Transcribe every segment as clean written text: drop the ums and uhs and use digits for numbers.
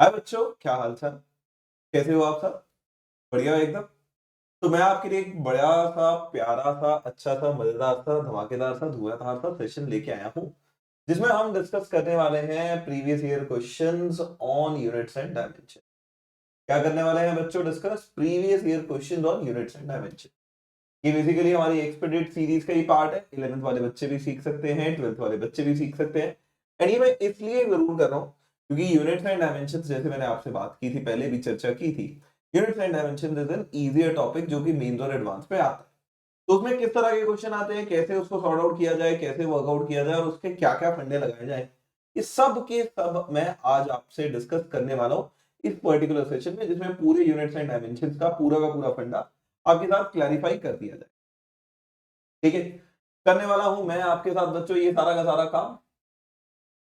हाय बच्चों, क्या हाल चाल? कैसे हो आप सब? बढ़िया एकदम। तो मैं आपके लिए एक बड़ा सा प्यारा सा अच्छा सा मजेदार सा धमाकेदार सा धुआंधार सा सेशन लेके आया हूँ, जिसमें हम डिस्कस करने वाले हैं previous year questions on units and dimension. क्या करने वाले हैं बच्चों? Discuss previous year questions on units and dimension. ये बेसिकली हमारी एक्सपेडिट सीरीज का ही पार्ट है। 11th वाले बच्चे भी सीख सकते हैं, 12th वाले बच्चे भी सीख सकते हैं। एंड ये मैं इसलिए जरूर कर रहा हूँ क्योंकि यूनिट्स एंड डायमेंशन, जैसे मैंने आपसे बात की थी, पहले भी चर्चा की थी, units and dimension is an easier topic जो कि मेंस और एडवांस पे आता है। तो उसमें किस तरह के क्वेश्चन आते हैं, कैसे उसको सॉर्ट आउट किया जाए, कैसे वर्कआउट किया जाए और उसके क्या क्या फंडे लगाए जाए, ये सब के सब मैं आज आपसे डिस्कस करने वाला हूँ इस पर्टिकुलर सेशन में, जिसमें पूरे यूनिट्स एंड डायमेंशन का पूरा फंडा आपके साथ क्लैरिफाई कर दिया जाए। ठीक है, करने वाला हूं मैं आपके साथ बच्चों ये सारा का सारा काम।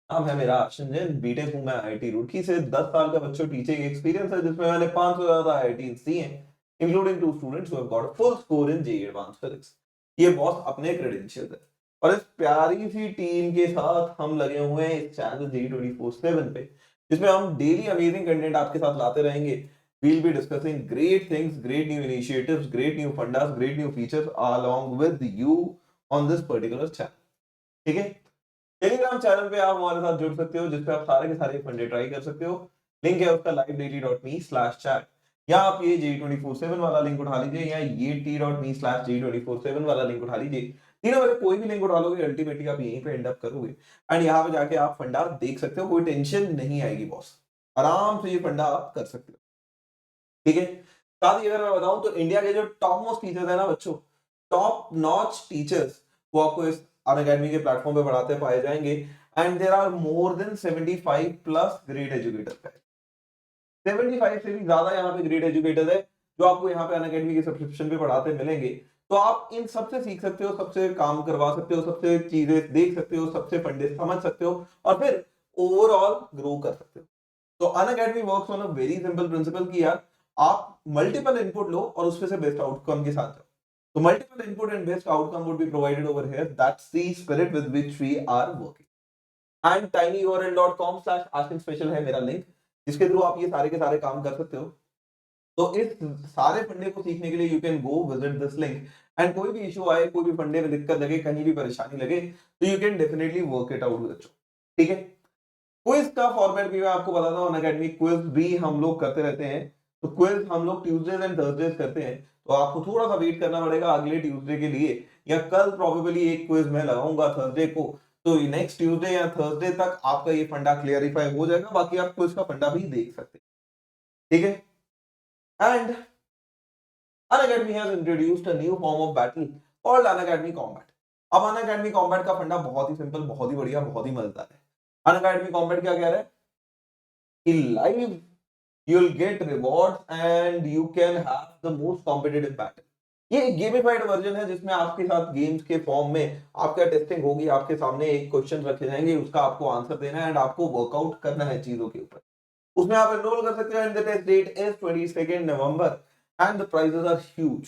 नाम है मेरा आशीष जैन, बीटेक हूं मैं आईआईटी रुड़की से। 10 साल का बच्चों टीचिंग एक्सपीरियंस है, जिसमें मैंने 500 से ज्यादा आईआईटीज दी हैं, including 2 students who have got full score in JEE advance physics. ये बॉस अपने क्रेडेंशियल्स है। और इस प्यारी सी टीम के साथ हम लगे हुए हैं इस चैनल G24/7 पे, जिसमें हम डेली अमेजिंग कंटेंट आपके साथ लाते रहेंगे। We'll be discussing great things, great new initiatives, great new fundas, great new features along with you on this particular channel. ठीक है? टेलीग्राम चैनल पे आप हमारे साथ जुड़ सकते हो, जिसपे आप सारे के सारे फंडे ट्राई कर सकते हो। लिंक है उसका livedaily.me/chat, या आप ये G24/7 वाला लिंक उठा लीजिए, या ये t.me/G24/7 वाला लिंक उठा लीजिए। तीनों में से कोई भी लिंक उठा लोगे, अल्टीमेटली आप यहीं पे एंड अप करोगे। एंड यहाँ पे जाके आप फंडा देख सकते हो, कोई टेंशन नहीं आएगी बॉस। आराम से ये फंडा आप कर सकते हो। ठीक है, साथ ही अगर मैं बताऊं तो इंडिया के जो टॉप मोस्ट टीचर्स है ना बच्चों, टॉप नॉच टीचर्स, वो आपको इस अनअकैडमी के प्लेटफॉर्म पे पढ़ाते पाए जाएंगे। And there are more than 75 plus great educators. 75 से भी ज्यादा यहाँ पे ग्रेट एजुकेटर्स है, जो आपको यहाँ पे अनअकैडमी के सब्सक्रिप्शन पे पढ़ाते मिलेंगे। तो आप इन सबसे सीख सकते हो, सबसे काम करवा सकते हो, सबसे चीजें देख सकते हो, सबसे फंडे समझ सकते हो, और फिर ओवरऑल ग्रो कर सकते हो। तो Unacademy works on a very simple principal कि यार, आप मल्टीपल इनपुट लो और उसमें से बेस्ट आउटकम के साथ जाओ। तो multiple input and best outcome would be provided over here, that's the spirit with which we are working. And tinyurl.com/asking special है मेरा लिंक, जिसके थ्रू आप ये सारे के सारे काम कर सकते हो। तो इस सारे फंडे को सीखने के लिए you can go visit this link. And कोई भी इशू आए, कोई भी फंडे में दिक्कत लगे, कहीं भी परेशानी लगे, तो you can definitely work it out with. ठीक है, क्विज का फॉर्मेट भी मैं आपको बताता हूँ। अनअकैडमी क्विज भी हम लोग करते रहते हैं। तो क्विज हम लोग ट्यूसडेज एंड थर्सडेज करते हैं, तो आपको थोड़ा सा वेट करना पड़ेगा अगले ट्यूसडे के लिए, या कल प्रोबेबली एक क्विज मैं लगाऊंगा थर्सडे को। तो नेक्स्ट ट्यूसडे या थर्सडे तक आपका ये फंडा क्लियरिफाई हो जाएगा, बाकी आप क्विज का फंडा भी देख सकते हैं। ठीक है, and Unacademy has introduced a new form of battle called Unacademy combat. अब अनअकैडमी कॉम्बैट का फंडा बहुत ही सिंपल, बहुत ही बढ़िया, बहुत ही मजेदार है। अनअकैडमी कॉम्बैट क्या कह रहा है कि live you'll get rewards and you can have the most competitive battle। ये एक गेमिफाइड वर्जन है, जिसमें आपके साथ गेम्स के फॉर्म में आपका टेस्टिंग होगी, आपके सामने एक क्वेश्चन रखे जाएंगे, उसका आपको आंसर देना है एंड आपको वर्कआउट करना है चीजों के ऊपर। उसमें आप एनरोल कर सकते हो and the test date is 22 November and the prizes are huge.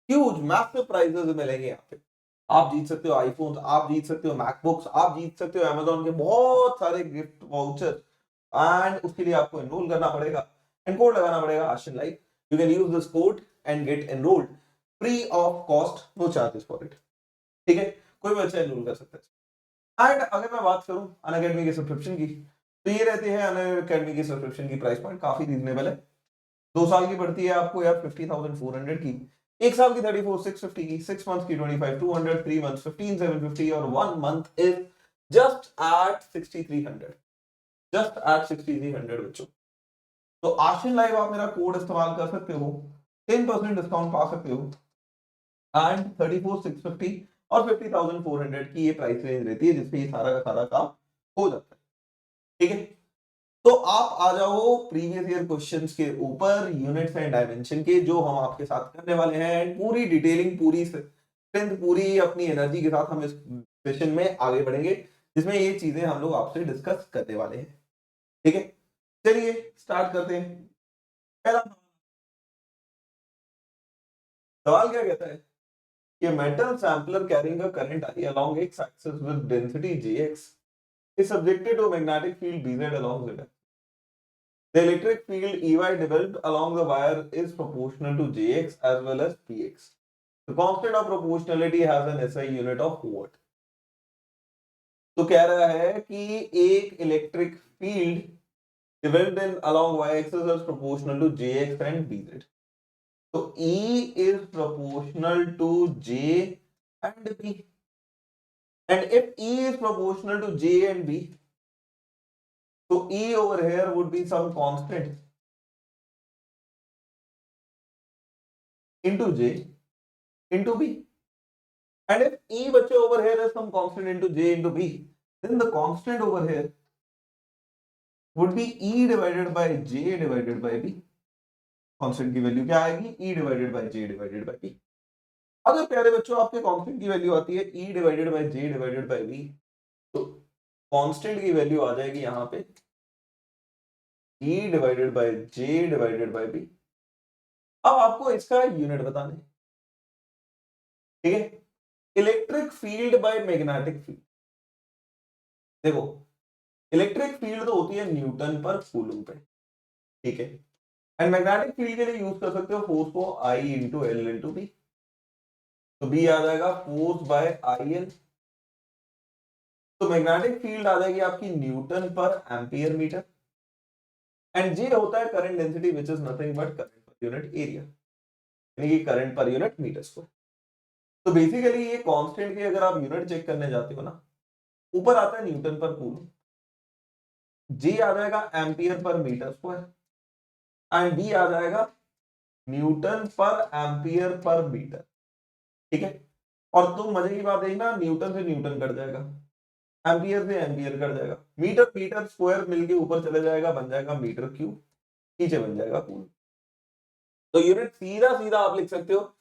Huge massive prizes मिलेंगे यहाँ पे। आप जीत सकते हो आईफोन्स, आप जीत सकते हो मैकबुक्स, आप जीत सकते हो अमेजोन के बहुत सारे गिफ्ट वाउचर। एंड उसके लिए आपको एनरोल करना पड़ेगा एंड कोड लगाना पड़ेगा आशिन life. You can use this code and get enrolled free of cost, no charges for it. ठीक है, कोई भी बच्चा एनरोल कर सकता है। एंड अगर मैं बात करूं अनअकैडमी के सब्सक्रिप्शन की, तो ये रहते हैं अनअकैडमी की सब्सक्रिप्शन की प्राइस पॉइंट काफी रीजनेबल है। 2 साल की पड़ती है आपको यार 50,400 की, 1 साल की 34,650 की, 6 मंथ की 25,200, 3 मंथ 15,750 और 1 month is just at 6,300, just at 6,300 बच्चों। तो आशिन लाइव आप मेरा कोड इस्तेमाल कर सकते हो, 10% डिस्काउंट पा सकते हो। एंड 34,650 और 50,400 की ये प्राइस रेंज रहती है, जिसपे ये सारा का सारा काम हो जाता है। ठीक है, तो आप आ जाओ प्रीवियस ईयर क्वेश्चंस के ऊपर, यूनिट्स एंड डायमेंशन के, जो हम आपके साथ करने वाले हैं। एंड पूरी डिटेलिंग, पूरी स्ट्रेंथ, पूरी अपनी एनर्जी के साथ हम इस सेशन में आगे बढ़ेंगे, जिसमें ये चीजें हम लोग आपसे डिस्कस करने वाले हैं। ठीक है, चलिए स्टार्ट करते हैं। पहला सवाल क्या कहता है कि metal sampler carrying a current I along x axis with density Jx is subjected to magnetic field Bz along z। The electric field Ey developed along the wire is proportional to Jx as well as Px. The constant of proportionality has an SI unit of watt. तो कह रहा है कि एक electric field developed in along y-axis is proportional to Jx and Bz. So E is proportional to J and B. And if E is proportional to J and B, so E over here would be some constant into J into B. And if E bache over here is some constant into J into B, then the constant over here would be E divided by J divided by B. Constant की value क्या आएगी? E divided by J divided by B. अगर प्यारे बच्चों आपके constant की value आती है E divided by J divided by B, तो कांस्टेंट की वैल्यू आ जाएगी यहां पे E divided by J divided by B. अब आपको इसका यूनिट बताना है, ठीक है? Electric field by magnetic field. देखो इलेक्ट्रिक फील्ड तो होती है न्यूटन पर कूलम पे, ठीक है? एंड मैग्नेटिक फील्ड के लिए यूज कर सकते हो फोर्स को I into L into B. तो बी आ जाएगा फोर्स बाय आई एल. तो मैग्नेटिक फील्ड आ जाएगी आपकी न्यूटन पर एम्पियर मीटर. एंड जे होता है current density which is nothing but current per unit area, यानी कि current per unit metre square. तो बेसिकली ये कांस्टेंट की अगर आप यूनिट चेक करने जाते हो ना, ऊपर आता है न्यूटन पर कूलम, जे आ जाएगा ampere per metre square and B आ जाएगा न्यूटन पर एम्पियर पर मीटर, ठीक है? और तुम मजे की बात देखना, न्यूटन से न्यूटन कट जाएगा, एम्पियर से एम्पियर कट जाएगा, मीटर मीटर स्क्वायर मिलके ऊपर चले जाएगा, बन जाएगा मीटर क्यूब, नीचे बन जाएगा कूलम. तो यूनिट सीधा सीधा आप लिख सकते हो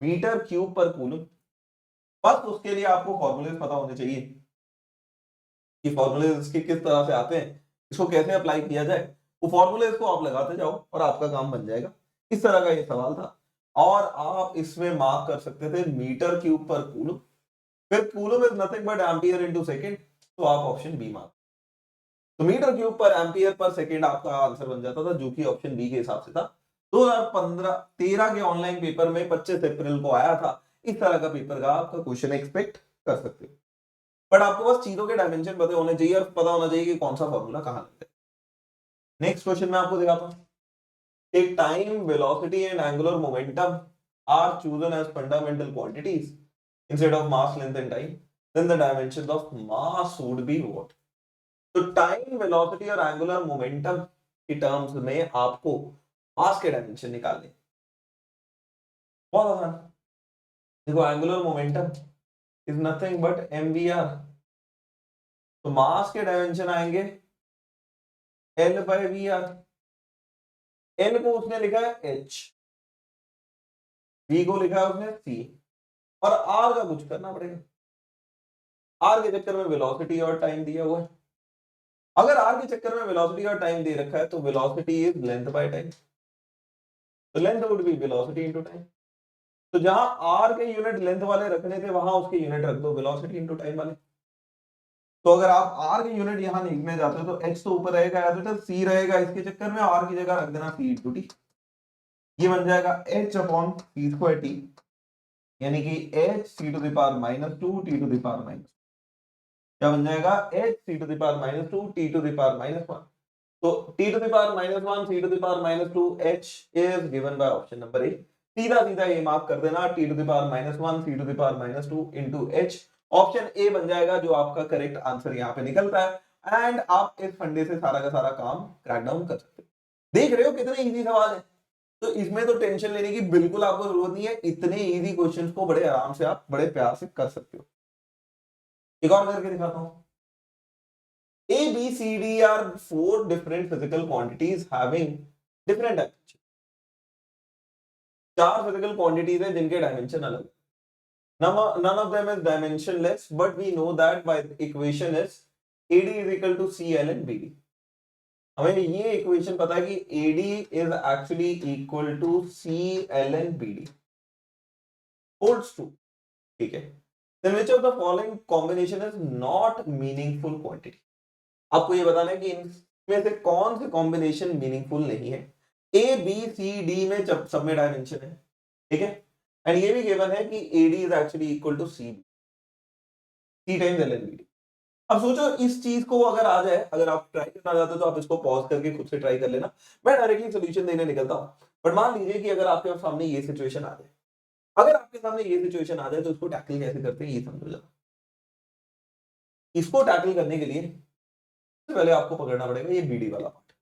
मीटर क्यूब पर कूलम. बस उसके लिए आपको फॉर्मूले पता होने चाहिए कि फॉर्मूले इसके किस तरह से आते हैं, इसको कैसे अप्लाई किया जाए. वो फॉर्मूले को आप लगाते जाओ और आपका काम बन जाएगा. इस तरह का ये सवाल था और आप इसमें मार्क कर सकते थे मीटर क्यूब पर कूलम. फिर coulomb is nothing but ampere into second, तो आप ऑप्शन बी मार्क. तो मीटर क्यूब पर एम्पियर पर सेकंड आपका आंसर बन जाता था, जो कि ऑप्शन बी के हिसाब से था. 2015-13 के ऑनलाइन पेपर में 25 अप्रैल को आया था. इस तरह का पेपर का आपका क्वेश्चन एक्सपेक्ट कर सकते हो. बट आपको बस चीजों के डायमेंशन पता होने चाहिए और पता होना चाहिए कि कौन सा फॉर्मूला कहां लगता है. नेक्स्ट क्वेश्चन मैं आपको दिखाता हूं. एक time, velocity and angular momentum are chosen as fundamental quantities instead of mass, length and time, then the dimensions of mass would be what? तो टाइम, वेलोसिटी और एंगुलर मोमेंटम की टर्म्स में आपको मास के डायमेंशन निकालने. बहुत आसान. देखो angular momentum is nothing but mvr. तो मास के डायमेंशन आएंगे L बाय वी. L को उसने लिखा है h, v को लिखा है उसने c, और r का कुछ करना पड़ेगा. r के चक्कर में वेलोसिटी और टाइम दिया हुआ है. अगर r के चक्कर में वेलोसिटी और टाइम दे रखा है तो velocity is length by time, तो length would be velocity into time. तो जहां r के यूनिट लेंथ वाले रखने थे वहां उसके यूनिट रख दो वेलोसिटी इनटू टाइम वाले. तो अगर आप r के यूनिट यहां लिखने जाते हो तो h तो ऊपर रहेगा, या तो c रहेगा, इसके चक्कर में r की जगह रख देना c इनटू t. ये बन जाएगा h upon c square t, यानी कि h c to the power -2 t to the power -, क्या बन जाएगा h c to the power -2 t to the power -1. तो t to the power -1 c to the power -2 h is given by option number A. सीधा सीधा ये mark कर देना, t to the power -1 c to the power -2 into h. Option A बन जाएगा जो आपका करेक्ट आंसर यहाँ पे निकलता है. एंड आप इस फंडे से सारा का सारा काम क्रैक डाउन कर सकते हो. देख रहे हो कितने इजी सवाल है. तो इसमें तो टेंशन लेने की बिल्कुल आपको जरूरत नहीं है. इतने इजी क्वेश्चंस को बड़े आराम से आप बड़े प्यार से कर सकते हो. एक और करके दिखाता हूं. A, B, C, D are 4 different physical quantities having different dimensions. 4 physical quantities है जिनके dimension अलग. None of them is dimensionless, but we know that by equation is AD is equal to CL and BD. हमें ये equation पता है कि AD is actually equal to CL and BD. Holds true. ठीक है. Then which of the following combination is not meaningful quantity? आपको ये बताना है कि इन में से कौन से कॉम्बिनेशन मीनिंगफुल नहीं है? ए बी सी डी में सब में डायमेंशन है, ठीक है, एंड ये भी गिवन है कि AD is actually equal to C times L N B D. अब सोचो इस चीज को अगर आ जाए, अगर आप ट्राई करना चाहते हो तो आप इसको पॉज करके खुद से ट्राई कर लेना, मैं डायरेक्टली सोल्यूशन देने निकलता हूं। बट मान लीजिए कि अगर आपके सामने ये सिचुएशन आ जाए, अगर आपके सामने ये सिचुएशन आ जाए तो इसको टैकल कैसे करते हैं ये समझो जरा। इसको टैकल करने के लिए सबसे पहले आपको पकड़ना पड़ेगा ये बीडी वाला पार्ट।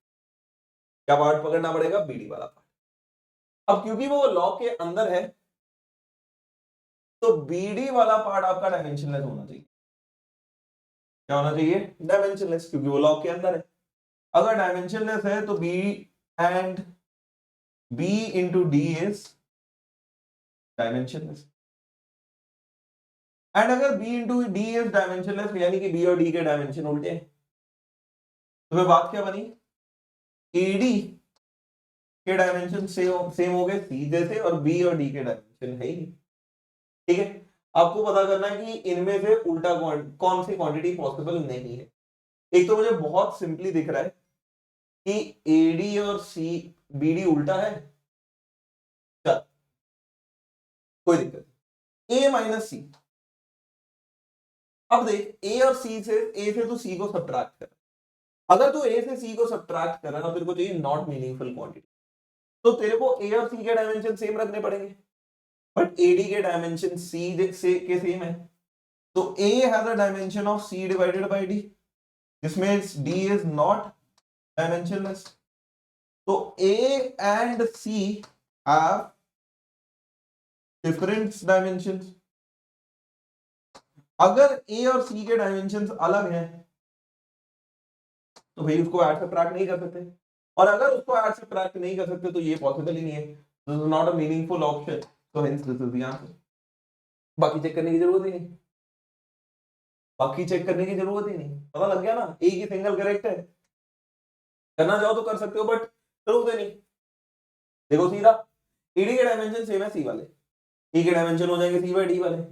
क्या पार्ट पकड़ना पड़ेगा? बीडी वाला पार्ट। अब क्योंकि वो लॉ के अंदर है तो बीडी वाला पार्ट आपका डायमेंशनलेस होना चाहिए। क्या होना चाहिए? डायमेंशनलेस, क्योंकि वो लॉ के अंदर है। अगर डायमेंशनलेस है तो B and B into D is dimensionless, and अगर B into D is dimensionless यानी कि बी और डी के डायमेंशन उल्टे हैं, तो फिर बात क्या बनी? एडी के डायमेंशन सेम हो गए सी जैसे, और बी और डी के डायमेंशन है ही, ठीक है। आपको पता करना है कि इनमें से उल्टा कौन सी क्वांटिटी पॉसिबल नहीं है। एक तो मुझे बहुत सिंपली दिख रहा है कि एडी और सी बीडी उल्टा है, चल कोई दिक्कत नहीं, ए माइनस सी। अब देख ए और सी से, ए से तो सी को सब्ट्रैक्ट कर, अगर तू ए से सी को सब्ट्रैक्ट कर रहा है तेरे को चाहिए नॉट मीनिंगफुल क्वांटिटी, तो तेरे को ए और सी के डायमेंशन सेम रखने पड़ेंगे, बट एडी के डायमेंशन सी से के सेम है, तो A has a dimension of C divided by D, जिसमें डी इज नॉट डायमेंशनलेस। तो A and C have different dimensions. अगर ए और सी के डायमेंशंस अलग हैं तो भाई उसको ऐड सब्ट्रैक्ट नहीं कर सकते, और अगर उसको ऐड सब्ट्रैक्ट नहीं कर सकते तो ये पॉसिबल ही नहीं है, this is not a meaningful option, so hence this is the answer. बाकी चेक करने की जरूरत ही नहीं, बाकी चेक करने की जरूरत ही नहीं, पता लग गया ना, एक ही सिंगल करेक्ट है। करना चाहो तो कर सकते हो बट जरूरत ही नहीं। देखो सीधा, ईडी के डायमेंशन सेम है सी वाले, ई के डायमेंशन हो जाएंगे सी बाय डी वाले,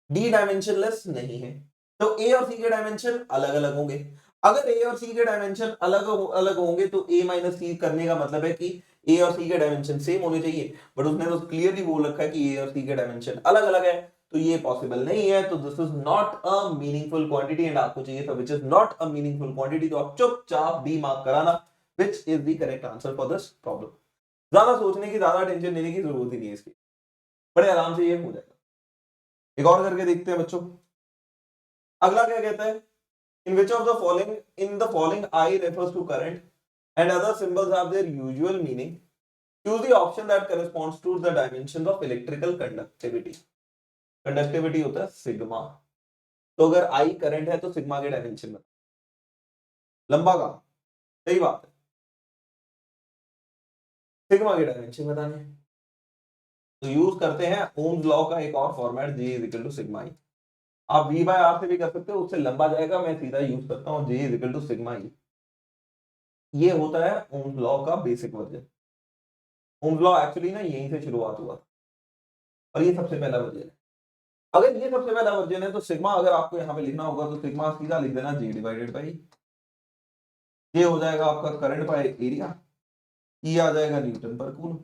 डी डायमेंशनलेस नहीं है, तो ए और सी के डायमेंशन अलग अलग होंगे। अगर ए और सी के डायमेंशन अलग अलग होंगे तो ए माइनस सी करने का मतलब है कि ए और सी के डायमेंशन सेम होने चाहिए, बट उसने तो क्लियरली बोल रखा है कि ए और सी के डायमेंशन अलग अलग है, तो ये पॉसिबल नहीं है, तो this is not a meaningful quantity, and आपको चाहिए था which is not a meaningful quantity, तो आप चुपचाप डी मार्क कराना, which is the correct answer for this problem. ज्यादा सोचने की, ज्यादा टेंशन लेने की जरूरत ही नहीं है इसकी, बड़े आराम से ये हो जाएगा। एक और करके देखते हैं बच्चों। अगला क्या कहता है, in which of the following, in the following I refers to current and other symbols have their usual meaning, choose the option that corresponds to the dimensions of electrical conductivity। Conductivity होता है sigma, तो अगर I current है तो sigma के dimension बता, लंबा का, सही बात है, सिग्मा के डायमेंशन बताने हैं, तो यूज करते हैं ओम्स लॉ का एक और format, J is equal to sigma E. आप V बाय R से भी कर सकते हो, उससे लंबा जाएगा, मैं सीधा यूज करता हूँ J is equal to sigma E. ये होता है ओम्स लॉ का basic version. Ohm's law actually ना यहीं से शुरुआत हुआ था, और ये सबसे पहला वर्जन है। अगर ये सबसे पहला वर्जन है तो सिग्मा अगर आपको यहाँ पे लिखना होगा तो सिग्मा सीधा लिख देना J डिवाइडेड बाई, ये हो जाएगा आपका करंट बाय एरिया, ये आ जाएगा न्यूटन पर कूलम,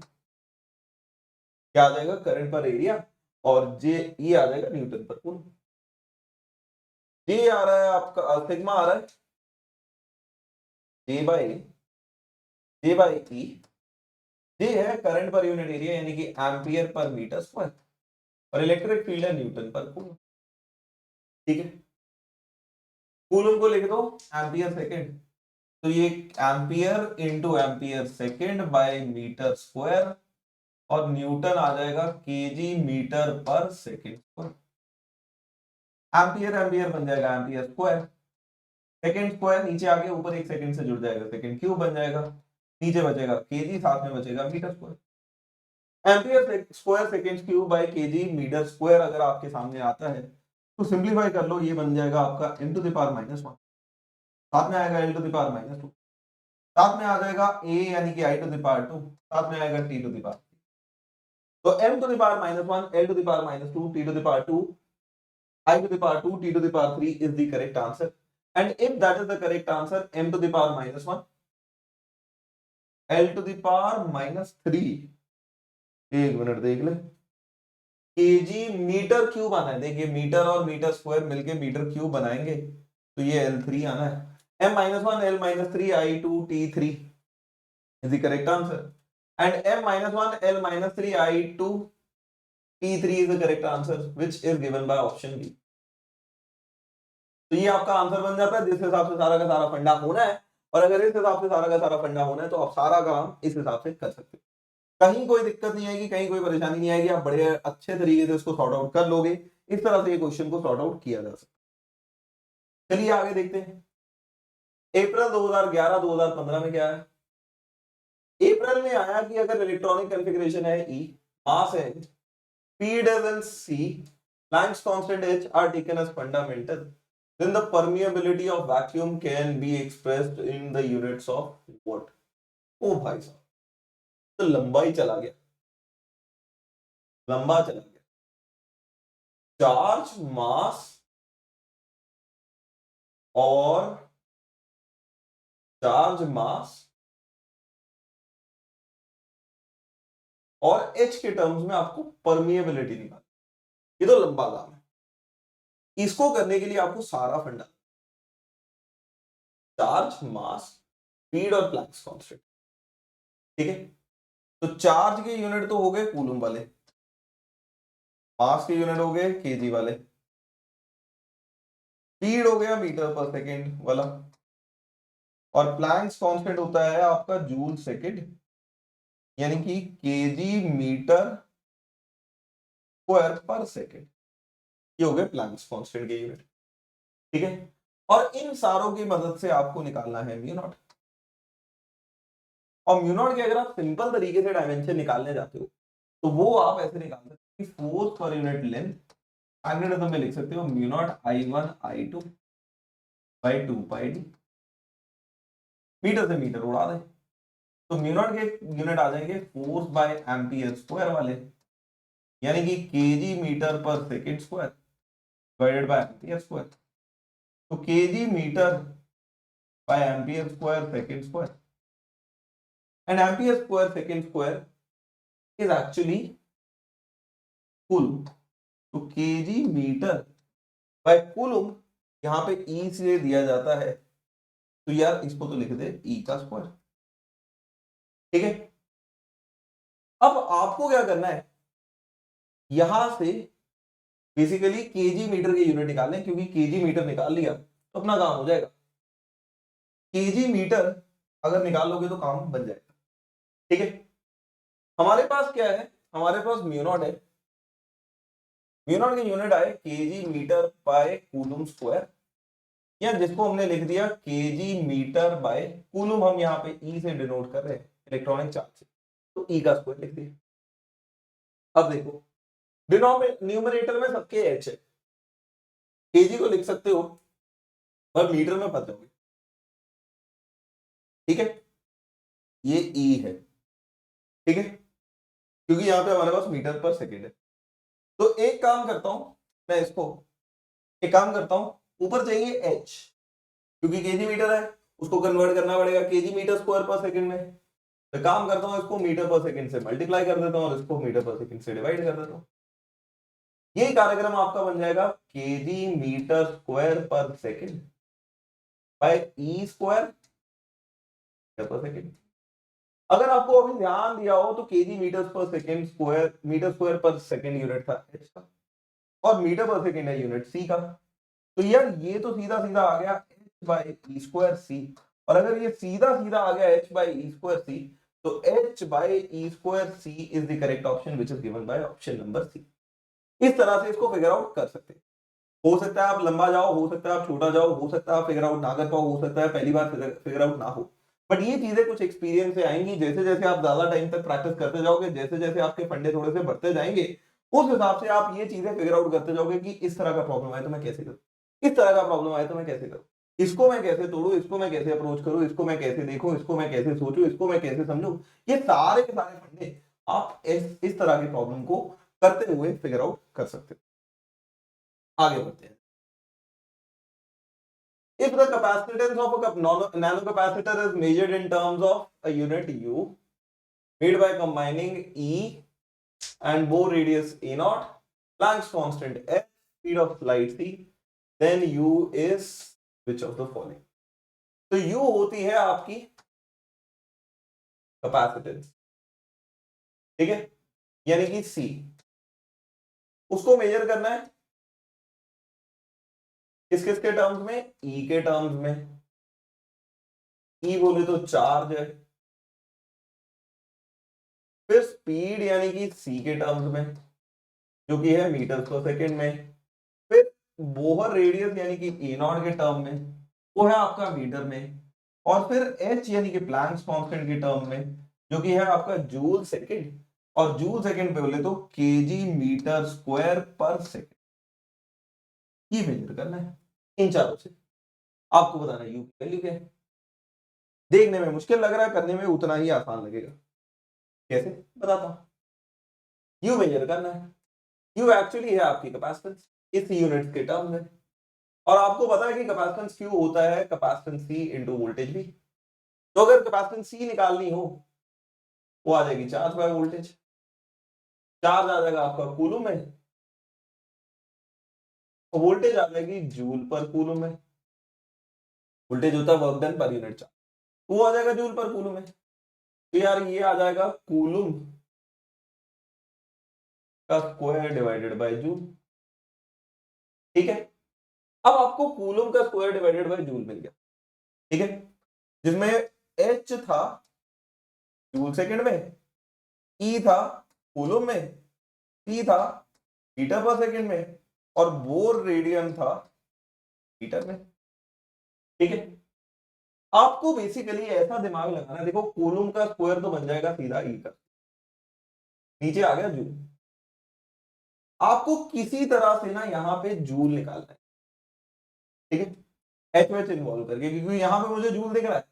क्या आ जाएगा? करंट पर एरिया, और J ये आ जाएगा न्यूटन पर कूलम। J आ रहा है आपका, सिग्मा आ रहा है J बाई E, J है करंट पर यूनिट एरिया यानी कि एम्पियर पर मीटर स्क्वायर, और इलेक्ट्रिक फील्ड है न्यूटन पर कूलम, ठीक है। कूलम को लिख दो एम्पियर सेकेंड, तो ये ampere into ampere second by metre square, और न्यूटन आ जाएगा केजी मीटर पर सेकेंड स्क्वायर। एम्पियर एम्पियर बन जाएगा एम्पियर स्क्वायर, सेकेंड स्क्वायर नीचे आके ऊपर एक सेकेंड से जुड़ जाएगा, सेकेंड क्यूब बन जाएगा, नीचे बचेगा केजी, साथ में बचेगा metre square. Ampere square second cube by KG metre square अगर आपके सामने आता है तो सिंपलीफाई कर लो, ये बन जाएगा आपका m टू द पावर -1, साथ में आएगा l टू द पावर -2, साथ में आ जाएगा a यानी कि i टू द पावर 2, साथ में आएगा t टू द पावर, तो m to the power -1, l to the power -2, t to the power 2, i to the power 2, t to the power 3 is the correct answer, and if that is the correct answer, m to the power -1 L to the power -3, एक minute देख ले, KG metre cube आना है। देखिए metre और metre square मिलके metre cube बनाएंगे, तो ये L3 आना है। m-1 L-3 I2 T3 is the correct answer, and m-1 L-3 I2 T3 is the correct answer, which is given by option B। तो ये आपका आंसर बन जाता है, जिस हिसाब से सारा का सारा फंडा होना है, और अगर इस हिसाब से सारा का सारा फंडा होना है तो आप सारा काम इस हिसाब से कर सकते हो। कहीं कोई दिक्कत नहीं आएगी, कहीं कोई परेशानी नहीं आएगी, आप बड़े अच्छे तरीके से इसको सॉर्ट आउट कर लोगे। इस तरह से ये क्वेश्चन को सॉर्ट आउट किया जा सकता है। चलिए आगे देखते हैं। अप्रैल 2011 2015 में क्या है? अप्रैल में आया कि अगर इलेक्ट्रॉनिक कॉन्फ़िगरेशन है E, मास है P doesn't C, Planck's constant H are taken as fundamental, then the permeability of vacuum can be expressed in the units of what? ओ भाई साहब, तो लंबा ही चला गया, लंबा चला गया। चार्ज, मास और चार्ज, मास और H के टर्म्स में आपको परमिएबिलिटी निकालनी, ये तो लंबा काम है। इसको करने के लिए आपको सारा फंडा, चार्ज, मास, स्पीड और प्लैंक्स कांस्टेंट, ठीक है। तो चार्ज के यूनिट तो हो गए कूलम वाले, मास के यूनिट हो गए केजी वाले, स्पीड हो गया मीटर पर सेकेंड वाला, और प्लैंक्स कांस्टेंट होता है आपका जूल सेकेंड, यानी कि KG metre square per second. ये हो गए प्लैंक्स कांस्टेंट के यूनिट, ठीक है। और इन सारों की मदद से आपको निकालना है म्यू नॉट। और म्यू नॉट के अगर आप सिंपल तरीके से डायमेंशन निकालने जाते हो तो वो आप ऐसे निकाल सकते हो, force per unit length magnetism में लिख सकते हो mu naught I1 I2 by 2 pi D. Metre से मीटर उड़ा दे तो म्यू नॉट के यूनिट आ जाएंगे फोर्स बाय एम्पियर स्क्वायर वाले, यानी कि केजी मीटर पर second square divided by ampere square. तो KG metre by ampere square second square, and ampere square second square is actually coulomb. तो केजी मीटर बाय कूलम यहां पे ई से दिया जाता है, तो यार इसको तो लिख दे ई का स्क्वायर, ठीक है। अब आपको क्या करना है, यहां से बेसिकली केजी मीटर के यूनिट निकालने, क्योंकि केजी मीटर निकाल लिया तो अपना काम हो जाएगा। केजी मीटर अगर निकाल लोगे तो काम बन जाएगा, ठीक है। हमारे पास क्या है, हमारे पास म्यू नॉट है, म्यू नॉट के यूनिट आए KG metre by coulomb square, या जिसको हमने लिख दिया केजी मीटर बाय कूलम, हम यहाँ पे ई से डिनोट कर रहे हैं इलेक्ट्रॉनिक चार्ज से, तो ई का स्क्वायर लिख दिया। अब देखो न्यूमरेटर में सबके एच है, केजी को लिख सकते हो पर मीटर में फंस जाओगे, ठीक है। ये ई है, ठीक है, क्योंकि यहां पे हमारे पास मीटर पर सेकेंड है। तो एक काम करता हूं मैं, इसको एक काम करता हूं, ऊपर चाहिए एच, क्योंकि केजी मीटर है उसको कन्वर्ट करना पड़ेगा केजी मीटर स्क्वायर पर सेकंड में। तो काम करता हूं, इसको मीटर पर सेकंड से मल्टीप्लाई कर देता हूं और इसको मीटर पर सेकंड से डिवाइड कर देता हूं। यही कार्यक्रम आपका बन जाएगा केजी मीटर स्क्वायर पर सेकंड बाय ई स्क्वायर पर सेकंड। अगर आपको अभी ध्यान दिया हो तो KG metre per second square, metre square पर सेकंड यूनिट था एच का, और मीटर पर सेकंड है यूनिट सी का। तो यार ये तो सीधा सीधा आ गया h by E square C, और अगर ये सीधा सीधा आ गया h by E square C, तो h by E square C is the correct option which is given by option number C. इस तरह से इसको फिगर आउट कर सकते हैं। हो सकता है आप लंबा जाओ, हो सकता है आप छोटा जाओ, हो सकता है आप फिगर आउट ना कर पाओ, हो सकता है पहली बार फिगर आउट ना हो, बट ये चीजें कुछ एक्सपीरियंस से आएंगी। जैसे जैसे आप ज्यादा टाइम तक प्रैक्टिस करते जाओगे, जैसे जैसे आपके फंडे थोड़े से बढ़ते जाएंगे, उस हिसाब से आप ये चीजें फिगर आउट करते जाओगे कि इस तरह का प्रॉब्लम आए तो मैं कैसे करूं, इस तरह का प्रॉब्लम आए तो मैं कैसे करूं, इसको मैं कैसे तोड़ू, इसको मैं कैसे अप्रोच करूं, इसको मैं कैसे देखूं, इसको मैं कैसे सोचूं, इसको मैं कैसे समझूं। ये सारे के सारे फंडे आप इस तरह के प्रॉब्लम को करते हुए फिगर आउट कर सकते हो। आगे बढ़ते हैं। If the capacitance of a nanocapacitor is measured in terms of a unit U made by combining E and Bohr radius A naught, Planck's constant F, speed of light C, then U is which of the following? तो U होती है आपकी capacitance, ठीक है, यानी कि C, उसको major करना है किस किस के टर्म्स में? E के टर्म्स में। E बोले तो चार्ज है, फिर स्पीड यानी कि C के टर्म्स में जो कि है मीटर पर सेकेंड में, फिर बोहर रेडियस यानी कि ए नॉट के टर्म में वो है आपका मीटर में, और फिर H यानी कि प्लैंक्स कांस्टेंट के टर्म में जो कि है आपका जूल सेकेंड, और जूल सेकेंड पे बोले तो KG metre square per second. ये मेजर करना है इन चारों से, आपको बताना है यू की वैल्यू क्या है। देखने में मुश्किल लग रहा है, करने में उतना ही आसान लगेगा। कैसे बताता हूं। यू मेजर करना है, यू एक्चुअली है आपकी कैपेसिटेंस इस यूनिट के टर्म में, और आपको पता है कि कैपेसिटेंस क्यू होता है कैपेसिटेंस सी इंटू वोल्टेज भी। तो अगर कैपेसिटेंस सी निकालनी हो वो आ जाएगी चार्ज बाय वोल्टेज, चार्ज आ जाएगा आपका कूलम में, और वोल्टेज आ जाएगी जूल पर कूलम में। वोल्टेज होता है वर्क डन पर यूनिट चार्ज, वो आ जाएगा जूल पर कूलम में। तो यार ये आ जाएगा कूलम का स्क्वायर डिवाइडेड बाय जूल, ठीक है। अब आपको कूलम का square divided bye jute mill गया, ठीक है, जिसमें एच था जूल सेकंड में, ई था कूलम में, सी था मीटर पर सेकंड में, और बोर रेडियन था मीटर में, ठीक है। आपको बेसिकली ऐसा दिमाग लगाना, देखो कूलम का स्क्वायर तो बन जाएगा सीधा ई का, नीचे आ गया जूल, आपको किसी तरह से ना यहां पे जूल निकालना है, ठीक है, एच में इन्वॉल्व करके, क्योंकि यहां पे मुझे जूल दिख रहा है,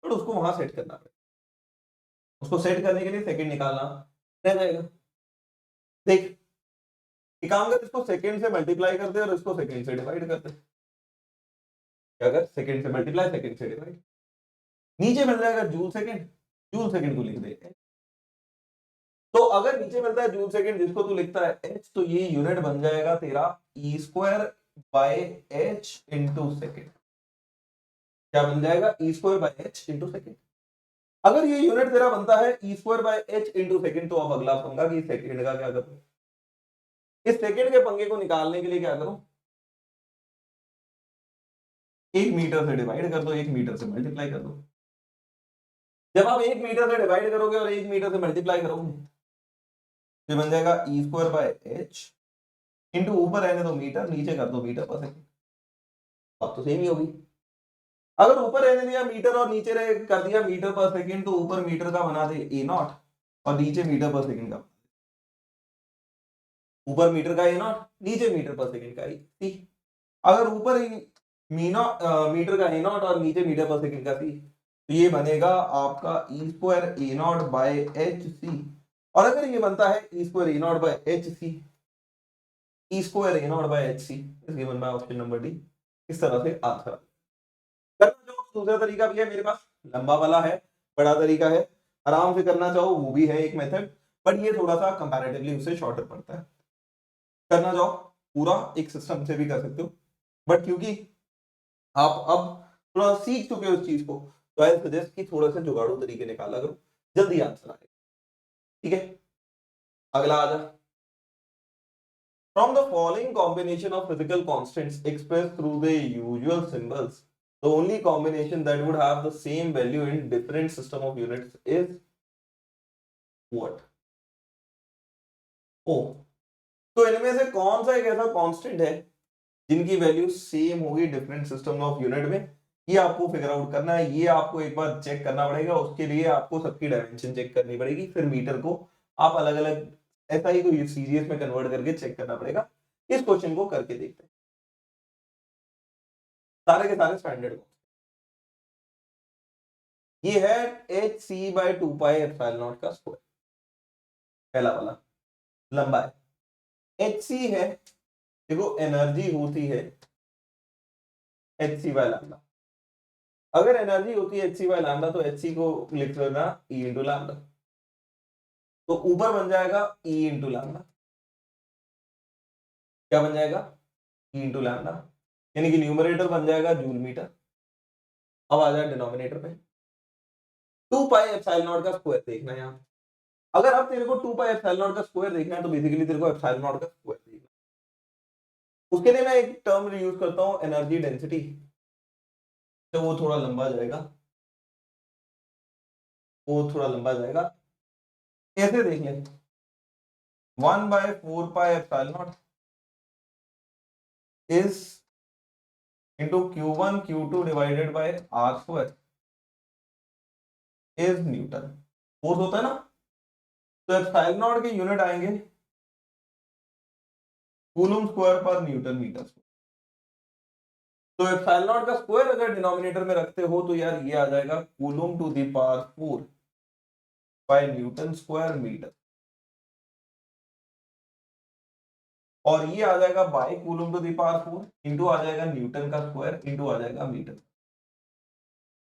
तो उसको वहां सेट करना है। उसको सेट करने के लिए सेकंड निकालना रह जाएगा। देख एक काम कर, इसको सेकंड से मल्टीप्लाई कर दे और इसको सेकंड से डिवाइड कर दे। क्या कर, सेकंड से मल्टीप्लाई सेकंड से डिवाइड, नीचे मिल जाएगा जूल सेकंड, जूल सेकंड को लिख दे। तो अगर नीचे मिलता है जूल सेकंड जिसको तू लिखता है एच, तो ये यूनिट बन जाएगा तेरा E square by H into second. क्या बन जाएगा? E square by H into second. अगर ये यूनिट तेरा बनता है E square by H into second, तो अब अगला पंगा कि सेकेंड का क्या करूं। इस सेकेंड के पंगे को निकालने के लिए क्या करूं, एक मीटर से डिवाइड कर दो, एक मीटर से मल्टीप्लाई कर दो। जब आप एक मीटर से डिवाइड करोगे और एक मीटर से मल्टीप्लाई करोगे, ये बन जाएगा E square by H into, ऊपर रहने दो मीटर, नीचे कर दो मीटर पर सेकेंड, अब तो सेम ही होगी। अगर ऊपर रहने दिया मीटर और नीचे कर दिया मीटर पर सेकंड, तो ऊपर मीटर का बना दे ए नॉट और नीचे मीटर पर सेकंड का, ऊपर मीटर का ए नॉट, नीचे मीटर पर सेकंड का सी। अगर ऊपर मीटर का ए नॉट और नीचे मीटर पर सेकंड का सी, तो ये बनेगा आपका E square A naught by H C. और अगर ये बनता है E square A naught by H C, E square A naught by H C is given by option number D. इस तरह से आंसर करना चाहो तो दूसरा तरीका भी है मेरे पास, लंबा वाला है, बड़ा तरीका है, आराम से करना चाहो वो भी है एक मेथड, बट ये थोड़ा सा कंपैरेटिवली उससे शॉर्टर पड़ता है। करना चाहो पूरा एक सिस्टम से भी कर सकते हो, बट क्योंकि आप अब थोड़ा सीख चुके हो इस चीज को, तो आई सजेस्ट कि थोड़ा सा जुगाड़ू तरीके निकाला करो, जल्दी आंसर आएगा, ठीक है। अगला आ जा। From the following combination of physical constants expressed through the usual symbols, the only combination that would have the same value in different system of units is what? O। तो इनमें से कौन सा एक ऐसा कांस्टेंट है जिनकी वैल्यू सेम होगी डिफरेंट सिस्टम ऑफ यूनिट में? ये आपको फिगर आउट करना है, ये आपको एक बार चेक करना पड़ेगा। उसके लिए आपको सबकी डायमेंशन चेक करनी पड़ेगी, फिर मीटर को आप अलग अलग ऐसा ही कोई सीरीज में कन्वर्ट करके चेक करना पड़ेगा। इस क्वेश्चन को करके देखते हैं। सारे के सारे स्टैंडर्ड को, ये है H C by 2 pi epsilon not का स्क्वायर, पहला वाला लंबा है। एच सी है, देखो एनर्जी होती है एच सी बाय लैम्डा। अगर एनर्जी होती है एच सी बाय लैम्डा तो एच सी को लिख लेना ई इंटू लैम्डा, तो ऊपर बन जाएगा ई इंटू लैम्डा। क्या बन जाएगा? ई इंटू लैम्डा, यानी कि न्यूमरेटर बन जाएगा जूल मीटर। अब आ जाए डिनोमिनेटर पे, 2 पाई एप्सिलॉन नॉट का स्क्वायर देखना है यहाँ। अगर अब तेरे को 2 पाई एप्सिलॉन नॉट का स्क्वायर देखना है तो बेसिकली तेरे को एप्सिलॉन नॉट का स्क्वायर देखना है। उसके लिए मैं एक टर्म यूज करता हूं एनर्जी डेंसिटी, तो वो थोड़ा लंबा जाएगा, कैसे देख लें? 1/4 pi epsilon naught is into Q1 Q2 divided by R square is newton. Force होता है ना, तो एप्सिलॉन नॉट के यूनिट आएंगे कूलम स्क्वायर पर न्यूटन मीटर। तो एप्सिलॉन नॉट का स्क्वायर अगर डिनोमिनेटर में रखते हो तो यार ये आ जाएगा coulomb to the power 4 by newton square metre, और ये आ जाएगा by coulomb to the power 4 into आ जाएगा न्यूटन का स्क्वायर इंटू आ जाएगा मीटर।